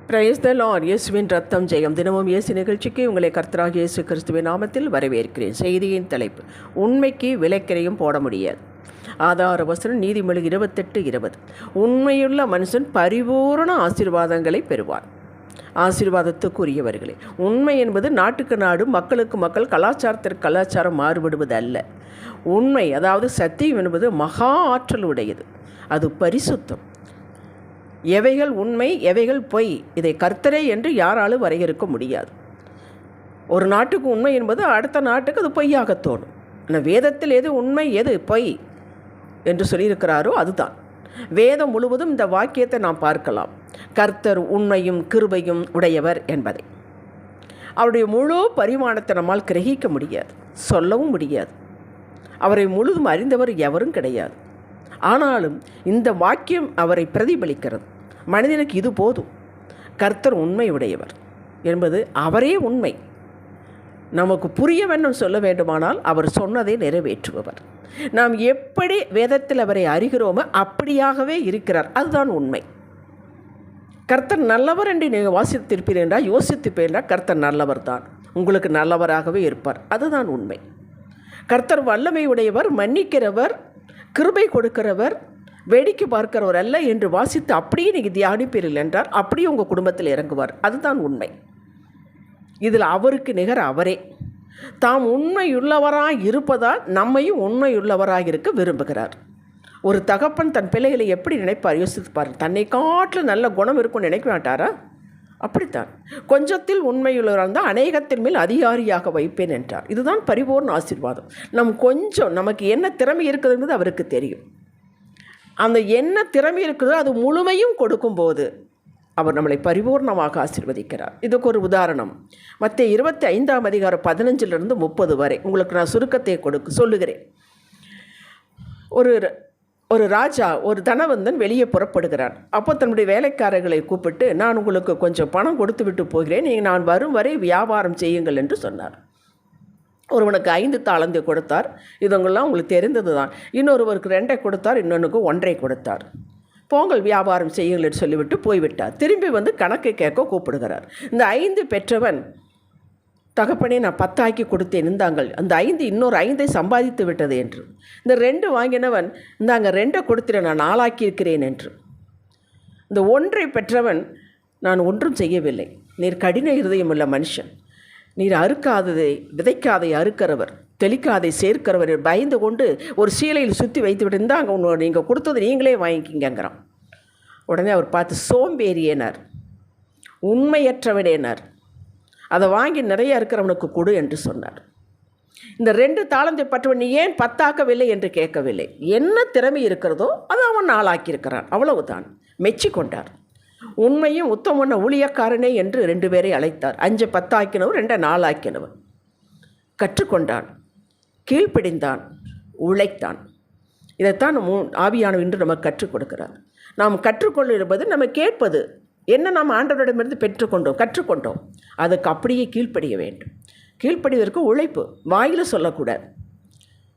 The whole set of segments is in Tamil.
Praise the Lord. இயேசுவின் ரத்தம் ஜெயம். தினமும் இயேசு நிகழ்ச்சிக்கு உங்களை கர்த்தராகிய இயேசு கிறிஸ்துவின் நாமத்தில் வரவேற்கிறேன். செய்தியின் தலைப்பு: உண்மைக்கு விலைக்கிறையும் போட முடியாது. ஆதார வசனம் நீதிமொழி 28:20. உண்மையுள்ள மனுஷன் பரிபூரண ஆசீர்வாதங்களை பெறுவார். ஆசீர்வாதத்துக்குரியவர்களே, உண்மை என்பது நாட்டுக்கு நாடு, மக்களுக்கு மக்கள், கலாச்சாரத்திற்கு கலாச்சாரம் மாறுபடுவது அல்ல. உண்மை, அதாவது சத்தியம் என்பது மகா ஆற்றல் உடையது. அது பரிசுத்தம். எவைகள் உண்மை, எவைகள் பொய், இதை கர்த்தரே என்று யாராலும் வரையறுக்க முடியாது. ஒரு நாட்டுக்கு உண்மை என்பது அடுத்த நாட்டுக்கு அது பொய்யாக தோணும். ஆனால் வேதத்தில் எது உண்மை எது பொய் என்று சொல்லியிருக்கிறாரோ அதுதான். வேதம் முழுவதும் இந்த வாக்கியத்தை நாம் பார்க்கலாம். கர்த்தர் உண்மையும் கிருபையும் உடையவர் என்பதை அவருடைய முழு பரிமாணத்தை நம்மால் கிரகிக்க முடியாது, சொல்லவும் முடியாது. அவரை முழுதும் அறிந்தவர் எவரும் கிடையாது. ஆனாலும் இந்த வாக்கியம் அவரை பிரதிபலிக்கிறது. மனிதனுக்கு இது போதும். கர்த்தர் உண்மை உடையவர் என்பது அவரே உண்மை. நமக்கு புரிய வேண்டும் சொல்ல வேண்டுமானால் அவர் சொன்னதை நிறைவேற்றுபவர். நாம் எப்படி வேதத்தில் அவரை அறிகிறோமோ அப்படியாகவே இருக்கிறார். அதுதான் உண்மை. கர்த்தர் நல்லவர் என்று நீங்கள் வாசித்திருப்பீர்கள் என்றால், யோசித்திருப்பீர்கள் என்றால், கர்த்தர் நல்லவர் தான், உங்களுக்கு நல்லவராகவே இருப்பார். அதுதான் உண்மை. கர்த்தர் வல்லமை உடையவர், மன்னிக்கிறவர், கிருபை கொடுக்கிறவர், வேடிக்கை பார்க்கிறவர் அல்ல என்று வாசித்து அப்படியே நீங்கள் தியானிப்பீர்கள் என்றால் அப்படியே உங்கள் குடும்பத்தில் இறங்குவார். அதுதான் உண்மை. இதில் அவருக்கு நிகர் அவரே. தாம் உண்மையுள்ளவராக இருப்பதால் நம்மையும் உண்மையுள்ளவராக இருக்க விரும்புகிறார். ஒரு தகப்பன் தன் பிள்ளைகளை எப்படி நினைப்பார் யோசித்துப்பார். தன்னை காட்டில் நல்ல குணம் இருக்கும்னு நினைக்க மாட்டாரா? அப்படித்தான். கொஞ்சத்தில் உண்மையுள்ளவராக இருந்தால் அநேகத்தின் மேல் அதிகாரியாக வைப்பேன் என்றார். இதுதான் பரிபூர்ண ஆசீர்வாதம். நமக்கு என்ன திறமை இருக்குது என்பது அவருக்கு தெரியும். அந்த என்ன திறமை இருக்குதோ அது முழுமையும் கொடுக்கும்போது அவர் நம்மளை பரிபூர்ணமாக ஆசீர்வதிக்கிறார். இதுக்கு ஒரு உதாரணம். மத்தேயு 25:15-30 வரை உங்களுக்கு நான் சுருக்கத்தை சொல்லுகிறேன். ஒரு ராஜா, ஒரு தனவந்தன் வெளியே புறப்படுகிறான். அப்போ தன்னுடைய வேலைக்காரர்களை கூப்பிட்டு, நான் உங்களுக்கு கொஞ்சம் பணம் கொடுத்து விட்டு போகிறேன், நீங்கள் நான் வரும் வரை வியாபாரம் செய்யுங்கள் என்று சொன்னார். ஒருவனுக்கு 5 தாலந்து கொடுத்தார். இதுங்கெல்லாம் உங்களுக்கு தெரிந்தது தான். இன்னொருவருக்கு 2 கொடுத்தார், இன்னொன்றுக்கு 1 கொடுத்தார். போங்கள் வியாபாரம் செய்யுங்கள் என்று சொல்லிவிட்டு போய்விட்டார். திரும்பி வந்து கணக்கு கேட்க கூப்பிடுகிறார். இந்த 5 பெற்றவன், தகப்பனே நான் 10 ஆக்கி கொடுத்தேன், இருந்தாங்கள் அந்த 5 இன்னொரு 5 சம்பாதித்து விட்டது என்று. இந்த 2 வாங்கினவன், இந்தாங்க 2 கொடுத்துட்டு நான் 4 ஆக்கியிருக்கிறேன் என்று. இந்த 1 பெற்றவன், நான் ஒன்றும் செய்யவில்லை, நீர் கடின இருதயம் உள்ள மனுஷன், நீர் அறுக்காததை விதைக்காதை அறுக்கிறவர், தெளிக்காதை சேர்க்கிறவர், பயந்து கொண்டு ஒரு சீலையில் சுற்றி வைத்து விட்டு இருந்தாங்க நீங்கள் கொடுத்தது நீங்களே வாங்கிக்கிங்கிறான். உடனே அவர் பார்த்து, சோம்பேறியேனார், உண்மையற்றவனேனார், அதை வாங்கி நிறைய இருக்கிறவனுக்கு கொடு என்று சொன்னார். இந்த 2 தாளந்தை பற்றவன், நீ ஏன் 10 ஆக்கவில்லை என்று கேட்கவில்லை. என்ன திறமை இருக்கிறதோ அது அவன் 4 ஆக்கியிருக்கிறான், அவ்வளவுதான். மெச்சி கொண்டார். உண்மையும் உத்தமன ஊழியக்காரனே என்று 2 பேரை அழைத்தார். 5 10 ஆக்கினவர், 2 4 ஆக்கினவர். கற்றுக்கொண்டான், கீழ்ப்பிடிந்தான், உழைத்தான். இதைத்தான் ஆவியானவர் இன்று நமக்கு கற்றுக் கொடுக்கிறார். நாம் கற்றுக்கொள்ளுவது நம்ம கேட்பது என்ன, நாம் ஆண்டவரிடமிருந்து கற்றுக்கொண்டோம், அதுக்கு அப்படியே கீழ்ப்படிய வேண்டும். கீழ்ப்படிவதற்கு உழைப்பு, வாயில் சொல்லக்கூடாது.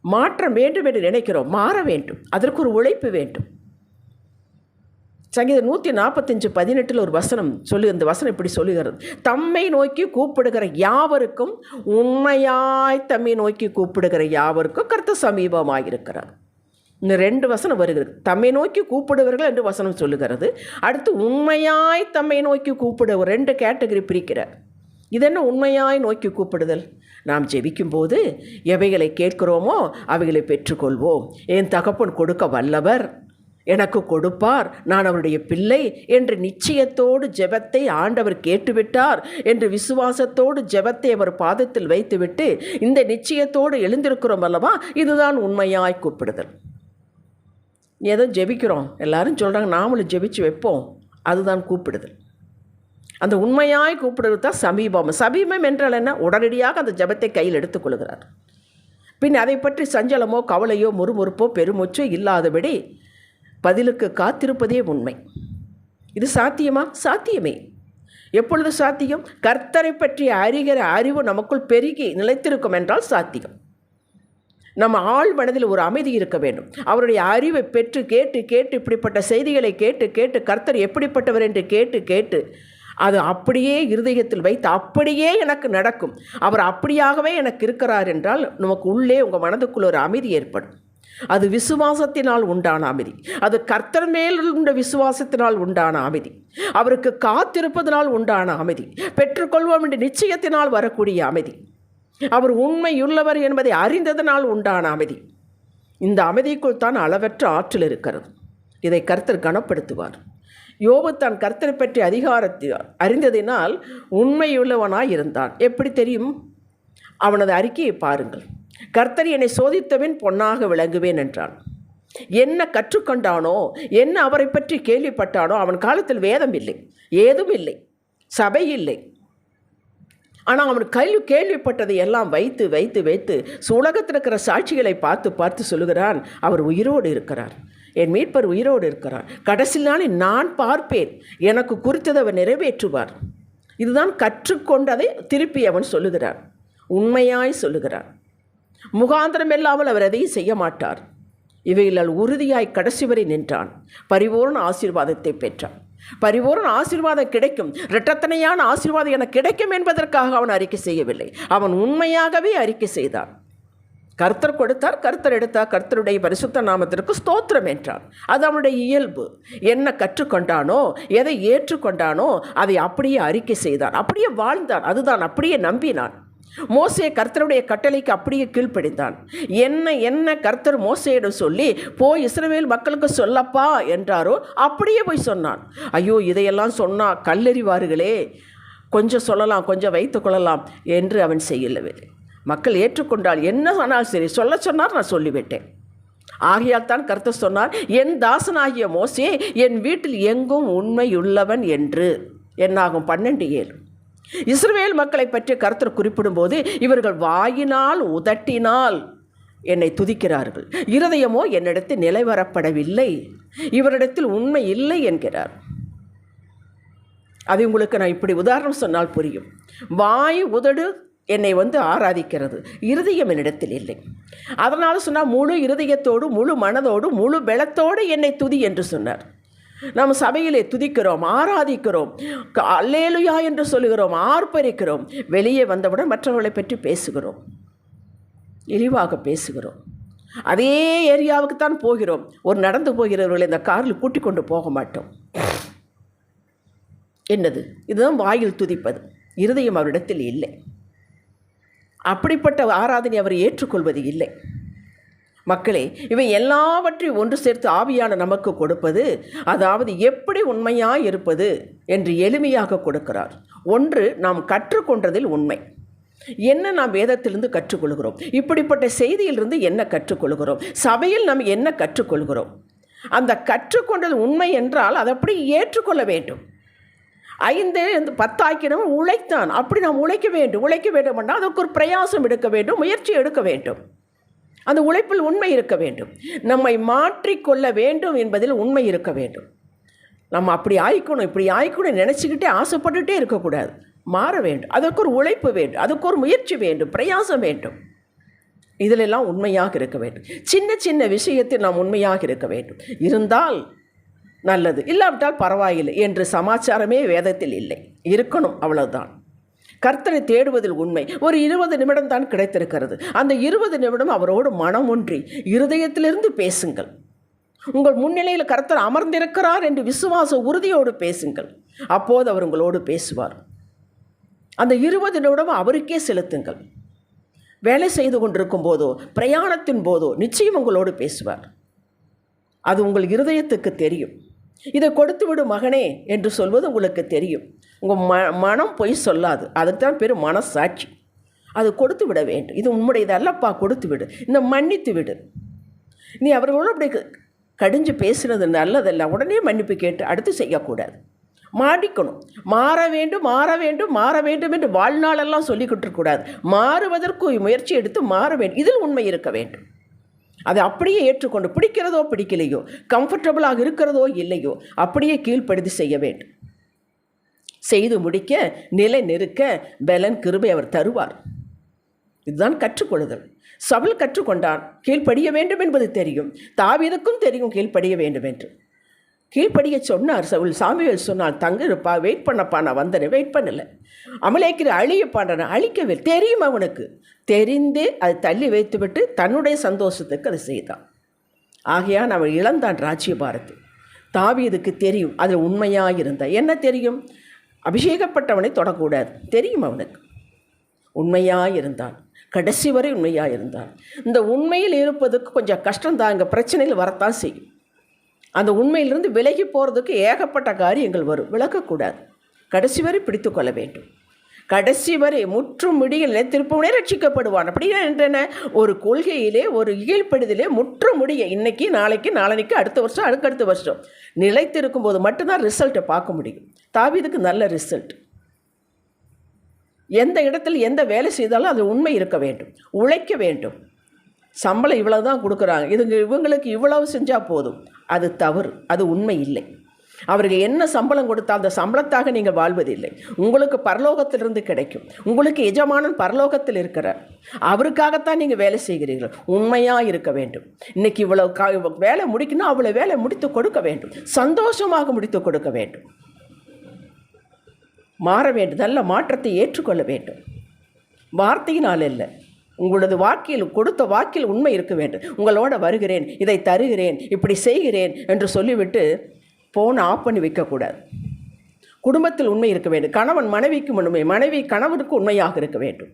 மாற்றம் வேண்டும் என்று நினைக்கிறோம், மாற வேண்டும், அதற்கு ஒரு உழைப்பு வேண்டும். சங்கீதம் 145:18 ஒரு வசனம் அந்த வசனம் இப்படி சொல்லுகிறது: தம்மை நோக்கி கூப்பிடுகிற யாவருக்கும், உண்மையாய் தம்மை நோக்கி கூப்பிடுகிற யாவருக்கும் கர்த்தர் சமீபமாயிருக்கிறார். இந்த 2 வசனம் வருகிறது. தம்மை நோக்கி கூப்பிடுவர்கள் என்று வசனம் சொல்லுகிறது. அடுத்து உண்மையாய் தம்மை நோக்கி கூப்பிடுவர், 2 கேட்டகரி பிரிக்கிறார். இதென்ன உண்மையாய் நோக்கி கூப்பிடுதல்? நாம் ஜெபிக்கும்போது எவைகளை கேட்கிறோமோ அவைகளை பெற்றுக்கொள்வோம். என் தகப்பன் கொடுக்க வல்லவர், எனக்கு கொடுப்பார், நான் அவருடைய பிள்ளை என்று நிச்சயத்தோடு ஜெபத்தை ஆண்டவர் கேட்டுவிட்டார் என்று விசுவாசத்தோடு ஜெபத்தை அவர் பாதத்தில் வைத்துவிட்டு இந்த நிச்சயத்தோடு எழுந்திருக்கிறோம் அல்லவா, இதுதான் உண்மையாய் கூப்பிடுதல். ஏதோ ஜெபிக்கிறோம், எல்லாரும் சொல்கிறாங்க, நாமளும் ஜெபிச்சு வைப்போம், அதுதான் கூப்பிடுதல். அந்த உண்மையாய் கூப்பிடுறது தான் சமீபம். சமீபம் என்றால் என்ன? உடனடியாக அந்த ஜெபத்தை கையில் எடுத்துக்கொள்கிறார். பின் அதை பற்றி சஞ்சலமோ கவலையோ முறுமுறுப்போ பெருமூச்சோ இல்லாதபடி பதிலுக்கு காத்திருப்பதே உண்மை. இது சாத்தியமா? சாத்தியமே. எப்பொழுது சாத்தியம்? கர்த்தரை பற்றிய அறிகிற அறிவு நமக்குள் பெருகி நிலைத்திருக்கும் என்றால் சாத்தியம். நம்ம ஆள் மனதில் ஒரு அமைதி இருக்க வேண்டும். அவருடைய அறிவை பெற்று கேட்டு கேட்டு இப்படிப்பட்ட செய்திகளை கேட்டு கேட்டு கர்த்தர் எப்படிப்பட்டவர் என்று கேட்டு கேட்டு அது அப்படியே இருதயத்தில் வைத்து அப்படியே எனக்கு நடக்கும், அவர் அப்படியாகவே எனக்கு இருக்கிறார் என்றால் நமக்கு உள்ளே உங்கள் மனதுக்குள் ஒரு அமைதி ஏற்படும். அது விசுவாசத்தினால் உண்டான அமைதி, அது கர்த்தர் மேல் உள்ள விசுவாசத்தினால் உண்டான அமைதி, அவருக்கு காத்திருப்பதனால் உண்டான அமைதி, பெற்றுக்கொள்வோம் என்ற நிச்சயத்தினால் வரக்கூடிய அமைதி, அவர் உண்மையுள்ளவர் என்பதை அறிந்ததனால் உண்டான அமைதி. இந்த அமைதிக்குள் தான் அளவற்ற ஆற்றல் இருக்கிறது. இதை கர்த்தர் கனப்படுத்துவார். யோபு தான் கர்த்தரை பற்றி அதிகாரத்தை அறிந்ததினால் உண்மையுள்ளவனாய் இருந்தான். எப்படி தெரியும்? அவனது அறிக்கையை பாருங்கள். கர்த்தர் என்னை சோதித்தவன் பொன்னாக விளங்குவேன் என்றான். என்ன கற்றுக்கொண்டானோ, என்ன அவரை பற்றி கேள்விப்பட்டானோ, அவன் காலத்தில் வேதம் இல்லை, ஏதும் இல்லை, சபை இல்லை. ஆனால் அவன் கேள்விப்பட்டதை எல்லாம் வைத்து வைத்து வைத்து உலகத்தில் இருக்கிற சாட்சிகளை பார்த்து பார்த்து சொல்லுகிறான், அவர் உயிரோடு இருக்கிறார், என் மீட்பர் உயிரோடு இருக்கிறார், கடைசி நாளில் நான் பார்ப்பேன், எனக்கு குறித்ததை அவர் நிறைவேற்றுவார். இதுதான் கற்றுக்கொண்டதை திருப்பி அவன் சொல்லுகிறான், உண்மையாய் சொல்லுகிறான். முகாந்திரம் இல்லாமல் அவர் எதையும் செய்ய மாட்டார். இவைகளால் உறுதியாய் கடைசி வரை நின்றான். பரிபூர்ண ஆசீர்வாதத்தை பெற்றான். பரிபூர்ண ஆசீர்வாதம் கிடைக்கும், இரட்டத்தனையான ஆசீர்வாதம் எனக்கு கிடைக்கும் என்பதற்காக அவன் அறிக்கை செய்யவில்லை. அவன் உண்மையாகவே அறிக்கை செய்தான். கர்த்தர் கொடுத்தார், கர்த்தர் எடுத்தார், கர்த்தருடைய பரிசுத்த நாமத்திற்கு ஸ்தோத்திரம் என்றான். அது அவனுடைய இயல்பு. என்ன கற்றுக்கொண்டானோ, எதை ஏற்றுக்கொண்டானோ அதை அப்படியே அறிக்கை செய்தான், அப்படியே வாழ்ந்தான். அதுதான், அப்படியே நம்பினான். மோசே கர்த்தருடைய கட்டளைக்கு அப்படியே கீழ்ப்படிந்தான். என்ன கர்த்தர் மோசேயிடம் சொல்லி போய் இஸ்ரவேல் மக்களுக்கு சொல்லப்பா என்றாரோ அப்படியே போய் சொன்னான். ஐயோ, இதையெல்லாம் சொன்னால் கல்லெறிவார்களே, கொஞ்சம் சொல்லலாம், கொஞ்சம் வைத்து கொள்ளலாம் என்று அவன் செய்யலவே. மக்கள் ஏற்றுக்கொண்டால் என்ன சொன்னால் சரி, சொல்ல சொன்னார், நான் சொல்லிவிட்டேன். ஆகையால் தான் கர்த்தர் சொன்னார், என் தாசனாகிய மோசே என் வீட்டில் எங்கும் உண்மையுள்ளவன் என்று. என்னாகும் 12:7. இஸ்ரவேல் மக்களை பற்றி கர்த்தர் குறிப்பிடும் போது, இவர்கள் வாயினால் உதட்டினால் என்னை துதிக்கிறார்கள், இருதயமோ என்னிடத்தில் நிலைவரப்படவில்லை, இவரிடத்தில் உண்மை இல்லை என்கிறார். அது உங்களுக்கு நான் இப்படி உதாரணம் சொன்னால் புரியும். வாய் உதடு என்னை ஆராதிக்கிறது, இருதயம் என்னிடத்தில் இல்லை. அதனால் சொன்னால் முழு இருதயத்தோடு, முழு மனதோடு, முழு பலத்தோடு என்னை துதி என்று சொன்னார். நாம் சபையிலே துதிக்கிறோம், ஆராதிக்கிறோம், அல்லேலுயா என்று சொல்லுகிறோம், ஆர்ப்பரிக்கிறோம். வெளியே வந்தவுடன் மற்றவர்களை பற்றி பேசுகிறோம், இழிவாக பேசுகிறோம். அதே ஏரியாவுக்கு தான் போகிறோம். ஒரு நடந்து போகிறவர்களை இந்த காரில் கூட்டிக் கொண்டு போக மாட்டோம். என்னது? இதுதான் வாயில் துதிப்பது. இருதயம் அவரிடத்தில் இல்லை. அப்படிப்பட்ட ஆராதனை அவர் ஏற்றுக்கொள்வது இல்லை. மக்களே, இவை எல்லாவற்றையும் ஒன்று சேர்த்து ஆவியான நமக்கு கொடுப்பது, அதாவது எப்படி உண்மையாக இருப்பது என்று எளிமையாக கொடுக்கிறார். ஒன்று, நாம் கற்றுக்கொண்டதில் உண்மை. என்ன நாம் வேதத்திலிருந்து கற்றுக்கொள்கிறோம்? இப்படிப்பட்ட செய்தியிலிருந்து என்ன கற்றுக்கொள்கிறோம்? சபையில் நாம் என்ன கற்றுக்கொள்கிறோம்? அந்த கற்றுக்கொண்டது உண்மை என்றால் அதை அப்படி ஏற்றுக்கொள்ள வேண்டும். 5-10 ஆக்கினவன் உழைத்தான், அப்படி நாம் உழைக்க வேண்டும் என்றால் அதற்கு ஒரு பிரயாசம் எடுக்க வேண்டும், முயற்சி எடுக்க வேண்டும். அந்த உழைப்பில் உண்மை இருக்க வேண்டும். நம்மை மாற்றிக்கொள்ள வேண்டும் என்பதில் உண்மை இருக்க வேண்டும். நம்ம அப்படி ஆயிக்கணும், இப்படி ஆயிக்கணும் நினச்சிக்கிட்டே ஆசைப்பட்டுகிட்டே இருக்கக்கூடாது. மாற வேண்டும். அதற்கு ஒரு உழைப்பு வேண்டும், அதுக்கு ஒரு முயற்சி வேண்டும், பிரயாசம் வேண்டும். இதிலெல்லாம் உண்மையாக இருக்க வேண்டும். சின்ன சின்ன விஷயத்தில் நாம் உண்மையாக இருக்க வேண்டும். இருந்தால் நல்லது, இல்லாவிட்டால் பரவாயில்லை என்று சமாச்சாரமே வேதத்தில் இல்லை. இருக்கணும், அவ்வளவுதான். கர்த்தரை தேடுவதில் உண்மை. ஒரு 20 நிமிடம் தான் கிடைத்திருக்கிறது. அந்த 20 நிமிடம் அவரோடு மனம் ஒன்றி இருதயத்திலிருந்து பேசுங்கள். உங்கள் முன்னிலையில் கர்த்தர் அமர்ந்திருக்கிறார் என்று விசுவாச உறுதியோடு பேசுங்கள். அப்போது அவர் உங்களோடு பேசுவார். அந்த 20 நிமிடம் அவருக்கே செலுத்துங்கள். வேலை செய்து கொண்டிருக்கும் போதோ, பிரயாணத்தின் போதோ நிச்சயம் உங்களோடு பேசுவார். அது உங்கள் இருதயத்துக்கு தெரியும். இதை கொடுத்து விடு மகனே என்று சொல்வது உங்களுக்கு தெரியும். உங்கள் மனம் பொய் சொல்லாது. அதுக்கு தான் பேர் மனசாட்சி. அது கொடுத்து விட வேண்டும். இது உன்னுடையது அல்லப்பா, கொடுத்து விடு, இந்த மன்னித்து விடு. நீ அவர்களோடு அப்படி கடிஞ்சு பேசுகிறது நல்லதல்ல. உடனே மன்னிப்பு கேட்டு அடுத்து செய்யக்கூடாது. மாடிக்கணும். மாற வேண்டும், மாற வேண்டும், மாற வேண்டும் என்று வாழ்நாளெல்லாம் சொல்லிக்கிட்டு இருக்கக்கூடாது. மாறுவதற்கு முயற்சி எடுத்து மாற வேண்டும். இதில் உண்மை இருக்க வேண்டும். அதை அப்படியே ஏற்றுக்கொண்டு, பிடிக்கிறதோ பிடிக்கலையோ, கம்ஃபர்டபுளாக இருக்கிறதோ இல்லையோ, அப்படியே கீழ்ப்படுத்தி செய்ய வேண்டும். செய்து முடிக்க, நிலை நிற்க பலன் கிருபை அவர் தருவார். இதுதான் கற்றுக்கொள்ளுதல். சவுல் கற்றுக்கொண்டான், கீழ்ப்படிய வேண்டும் என்பது தெரியும். தாவீதுக்கும் தெரியும் கீழ்ப்படிய வேண்டும் என்று. கீழ்ப்படிய சொன்னார். சாமுவேல் சொன்னால் தங்க இருப்பா, வெயிட் பண்ணப்பா, நான் வந்தேன், வெயிட் பண்ணலை. அமலேக்கிற அழியப்பான்ற அழிக்கவே தெரியும் அவனுக்கு. தெரிந்தே அதை தள்ளி வைத்துவிட்டு தன்னுடைய சந்தோஷத்துக்கு அதை செய்தான். ஆகையால் அவன் இழந்தான் ராஜ்யபாரத்தை. தாவீதுக்கு தெரியும் அதில் உண்மையாக இருந்தான். என்ன தெரியும்? அபிஷேகப்பட்டவனை தொடக்கூடாது தெரியும் அவனுக்கு. உண்மையாக இருந்தான், கடைசி வரை உண்மையாக இருந்தான். இந்த உண்மையில் இருப்பதுக்கு கொஞ்சம் கஷ்டம்தான், இங்கே பிரச்சனைகள் வரத்தான் செய்யும். அந்த உண்மையிலிருந்து விலகி போகிறதுக்கு ஏகப்பட்ட காரியங்கள் வரும். விலகக்கூடாது, கடைசி வரை பிடித்து கொள்ள வேண்டும். கடைசி வரை முற்றும் முடியில் நிலைத்திருப்பவனே ரட்சிக்கப்படுவான். அப்படின்னா என்ன? ஒரு கொள்கையிலே, ஒரு ஈழ்ப்படுதலே முற்றும் முடிய, இன்னைக்கு நாளைக்கு நாளனைக்கு அடுத்த வருஷம் அடுத்த வருஷம் நிலைத்திருக்கும் போது மட்டும்தான் ரிசல்ட்டை பார்க்க முடியும். தாவீதுக்கு நல்ல ரிசல்ட். எந்த இடத்துல எந்த வேலை செய்தாலும் அது உண்மை இருக்க வேண்டும், உழைக்க வேண்டும். சம்பளம் இவ்வளவு தான் கொடுக்குறாங்க, இவங்களுக்கு இவ்வளவு செஞ்சால் போதும், அது தவறு, அது உண்மை இல்லை. அவர்கள் என்ன சம்பளம் கொடுத்தால் அந்த சம்பளத்தாக நீங்கள் வாழ்வதில்லை. உங்களுக்கு பரலோகத்திலிருந்து கிடைக்கும். உங்களுக்கு எஜமானன் பரலோகத்தில் இருக்கிறார், அவருக்காகத்தான் நீங்கள் வேலை செய்கிறீர்கள். உண்மையாக இருக்க வேண்டும். இன்றைக்கி இவ்வளோ வேலை முடிக்கணும், அவ்வளோ வேலை முடித்து கொடுக்க வேண்டும், சந்தோஷமாக முடித்து கொடுக்க வேண்டும். மாற வேண்டும், நல்ல மாற்றத்தை ஏற்றுக்கொள்ள வேண்டும். வார்த்தையினால் இல்லை, உங்களது வாக்கில், கொடுத்த வாக்கில் உண்மை இருக்க வேண்டும். உங்களோட வருகிறேன், இதை தருகிறேன், இப்படி செய்கிறேன் என்று சொல்லிவிட்டு ஃபோனை ஆஃப் பண்ணி வைக்கக்கூடாது. குடும்பத்தில் உண்மை இருக்க வேண்டும். கணவன் மனைவிக்கு உண்மை, மனைவி கணவனுக்கு உண்மையாக இருக்க வேண்டும்.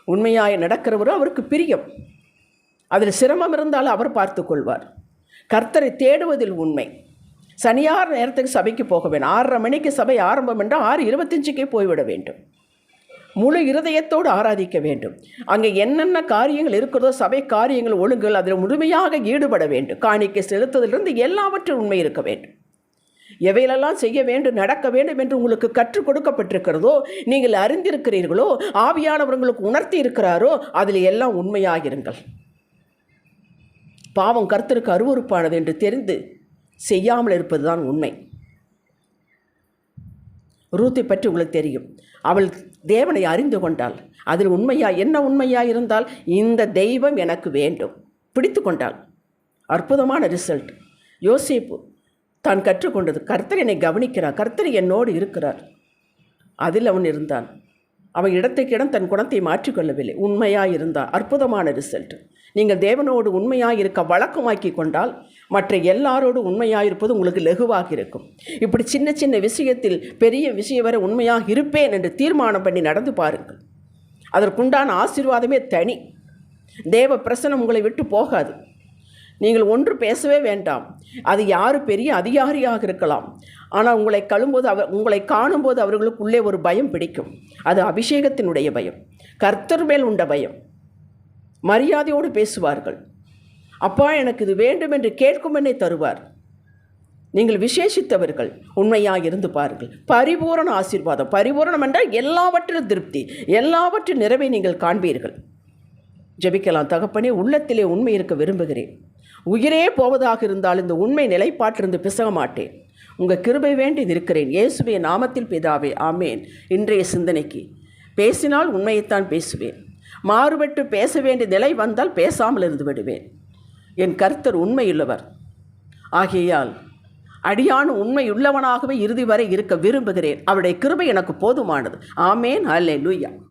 உண்மையாக நடக்கிறவரும் அவருக்கு பிரியம். அதில் சிரமம் இருந்தாலும் அவர் பார்த்து கொள்வார். கர்த்தரை தேடுவதில் உண்மை. சனியார் நேரத்துக்கு சபைக்கு போக வேண்டும். 6:30 மணிக்கு சபை ஆரம்பம் என்றால் 6:25 போய்விட வேண்டும். முழு இருதயத்தோடு ஆராதிக்க வேண்டும். அங்கே என்னென்ன காரியங்கள் இருக்கிறதோ, சபை காரியங்கள், ஒழுங்குகள், அதில் முழுமையாக ஈடுபட வேண்டும். காணிக்கை செலுத்துவதிலிருந்து எல்லாவற்றும் உண்மை இருக்க வேண்டும். எவையிலெல்லாம் செய்ய வேண்டும், நடக்க வேண்டும் என்று உங்களுக்கு கற்றுக் கொடுக்கப்பட்டிருக்கிறதோ, நீங்கள் அறிந்திருக்கிறீர்களோ, ஆவியானவர்களுக்கு உணர்த்தி இருக்கிறாரோ, அதில் எல்லாம் உண்மையாகிருங்கள். பாவம் கர்த்தருக்கு அருவருப்பானது என்று தெரிந்து செய்யாமல் இருப்பது தான் உண்மை. ரூத்தை பற்றி உங்களுக்கு தெரியும். அவள் தேவனை அறிந்து கொண்டாள். அதில் என்ன உண்மையாக இருந்தால், இந்த தெய்வம் எனக்கு வேண்டும், பிடித்து கொண்டாள். அற்புதமான ரிசல்ட். யோசேப்பு தான் கற்றுக்கொண்டது, கர்த்தர் என்னை கவனிக்கிறார், கர்த்தர் என்னோடு இருக்கிறார், அதில் அவன் இருந்தான். அவன் இடத்துக்கு இடம் தன் குணத்தை மாற்றிக்கொள்ளவில்லை, உண்மையாக இருந்தால். அற்புதமான ரிசல்ட். நீங்கள் தேவனோடு உண்மையாக இருக்க வழக்கமாக்கி கொண்டால் மற்ற எல்லாரோடு உண்மையாக இருப்பது உங்களுக்கு லகுவாக இருக்கும். இப்படி சின்ன சின்ன விஷயத்தில் பெரிய விஷயம் வரை உண்மையாக இருப்பேன் என்று தீர்மானம் பண்ணி நடந்து பாருங்கள். அதற்குண்டான ஆசீர்வாதமே தனி. தேவ பிரசனம் உங்களை விட்டு போகாது. நீங்கள் ஒன்று பேசவே வேண்டாம். அது யார் பெரிய அதிகாரியாக இருக்கலாம், ஆனால் உங்களை காணும்போது அவர்களுக்குள்ளே ஒரு பயம் பிடிக்கும். அது அபிஷேகத்தினுடைய பயம், கர்த்தர் மேல் உண்ட பயம். மரியாதையோடு பேசுவார்கள். அப்பா எனக்கு இது வேண்டும் என்று கேட்கும் என்னை தருவார். நீங்கள் விசேஷித்தவர்கள், உண்மையாக இருந்து பாருங்கள். பரிபூரண ஆசீர்வாதம். பரிபூரணம் என்றால் எல்லாவற்றிலும் திருப்தி, எல்லாவற்றின் நிறைவை நீங்கள் காண்பீர்கள். ஜெபிக்கலாம். தகப்பனே, உள்ளத்திலே உண்மை இருக்க விரும்புகிறேன். உயிரே போவதாக இருந்தால் இந்த உண்மை நிலைப்பாட்டிலிருந்து பிசக மாட்டேன். உங்கள் கிருபை வேண்டி இருக்கிறேன். இயேசுவே நாமத்தில் பிதாவே, ஆமேன். இன்றைய சிந்தனைக்கு, பேசினால் உண்மையைத்தான் பேசுவேன். மாறுபட்டு பேச வேண்டிய நிலை வந்தால் பேசாமல் இருந்து விடுவேன். என் கர்த்தர் உண்மையுள்ளவர். ஆகையால் அடியான் உண்மையுள்ளவனாகவே இறுதி வரை இருக்க விரும்புகிறேன். அவருடைய கிருபை எனக்கு போதுமானது. ஆமேன். அல்லேலூயா.